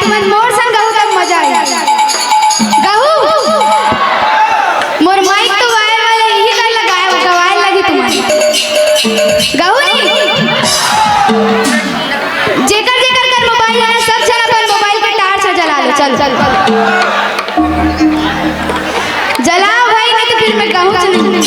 तुमन मोर संग गाहू तब मजा आई गाहू मोर माइक तो वायर वाले यही कर लगाया गवाए लगी तुम्हारी गाहू नहीं जेकर जेकर कर मोबाइल है सब जन अपन मोबाइल के टार्च जला लो चल जलाओ भाई नहीं तो फिर मैं गाहू चलूंगी